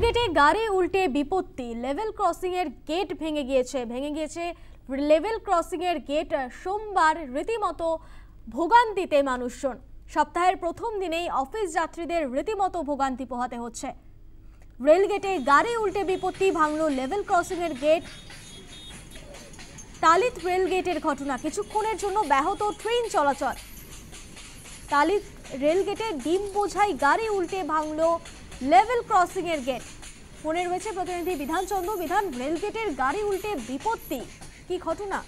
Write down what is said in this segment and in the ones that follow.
রেলগেটে গাড়ি উল্টে বিপত্তি, লেভেল ক্রসিং এর গেট ভেঙে গিয়েছে লেভেল ক্রসিং এর গেট। সোমবার রীতিমতো ভোগান্তিতে মানুষজন। সপ্তাহের প্রথম দিনেই অফিস যাত্রীদের রীতিমতো ভোগান্তি পোহাতে হচ্ছে। রেলগেটে গাড়ি উল্টে বিপত্তি, ভাঙল লেভেল ক্রসিং এর গেট। তালিত রেলগেটের ঘটনা, কিছুক্ষণের জন্য ব্যাহত ট্রেন চলাচল। তালিত রেলগেটে ডিম বোঝাই গাড়ি উল্টে ভাঙল লেভেল ক্রসিং এর গেট। ফোনে রয়েছে প্রতিনিধি বিধান চন্দ্র। বিধান, রেলগেটের গাড়ি উল্টে বিপত্তি, কি ঘটনা?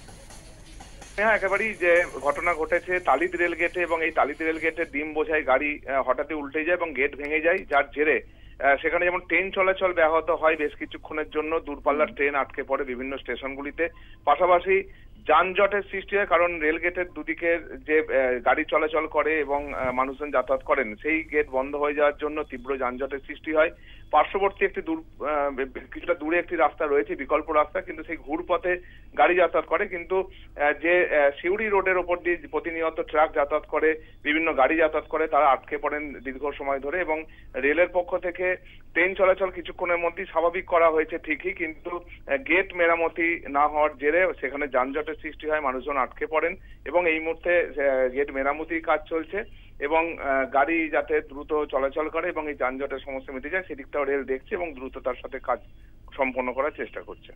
হ্যাঁ, একেবারেই যে ঘটনা ঘটেছে তালিত রেলগেটে, এবং এই তালিত রেলগেটে ডিম বোঝাই গাড়ি হঠাৎই উল্টে যায় এবং গেট ভেঙে যায়, যার জেরে সেখানে যেমন ট্রেন চলাচল ব্যাহত হয়, বেশ কিছুক্ষণের জন্য দূরপাল্লার ট্রেন আটকে পড়ে বিভিন্ন স্টেশনগুলিতে। পাশাপাশি যানজটের সৃষ্টি হয়, কারণ রেলগেটের দুদিকে যে গাড়ি চলাচল করে এবং মানুষজন যাতায়াত করেন, সেই গেট বন্ধ হয়ে যাওয়ার জন্য তীব্র যানজটের সৃষ্টি হয়। পার্শ্ববর্তী একটি কিছুটা দূরে একটি রাস্তা রয়েছে, বিকল্প রাস্তা, কিন্তু সেই ঘুরপথে গাড়ি যাতায়াত করে। কিন্তু যে সিউড়ি রোডের ওপর দিয়ে প্রতিনিয়ত ট্রাক যাতায়াত করে, বিভিন্ন গাড়ি যাতায়াত করে, তারা আটকে পড়েন দীর্ঘ সময় ধরে। এবং রেলের পক্ষ থেকে ট্রেন চলাচল কিছুক্ষণের মধ্যেই স্বাভাবিক করা হয়েছে ঠিকই, কিন্তু গেট মেরামতি না হওয়ার জেরে সেখানে যানজটের সৃষ্টি হয়, মানুষজন আটকে পড়েন। এবং এই মুহূর্তে গেট মেরামতির কাজ চলছে এবং গাড়ি যাতে দ্রুত চলাচল করে এবং এই যানজটের সমস্যা মিটে যায়, সেদিকটাও রেল দেখছে এবং দ্রুততার সাথে কাজ সম্পন্ন করার চেষ্টা করছে।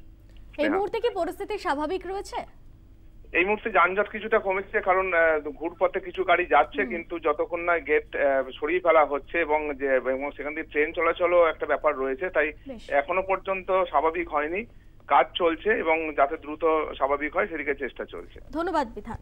এই মুহূর্তে কি পরিস্থিতি স্বাভাবিক রয়েছে? এই মুহূর্তে যানজট কিছুটা কমেছে, কারণ ঘুরপথে কিছু গাড়ি যাচ্ছে, কিন্তু যতক্ষণ না গেট সরিয়ে ফেলা হচ্ছে এবং সেখান দিয়ে ট্রেন চলাচলও একটা ব্যাপার রয়েছে, তাই এখনো পর্যন্ত স্বাভাবিক হয়নি। কাজ চলছে এবং যাতে দ্রুত স্বাভাবিক হয় সেদিকে চেষ্টা চলছে। ধন্যবাদ বিধান।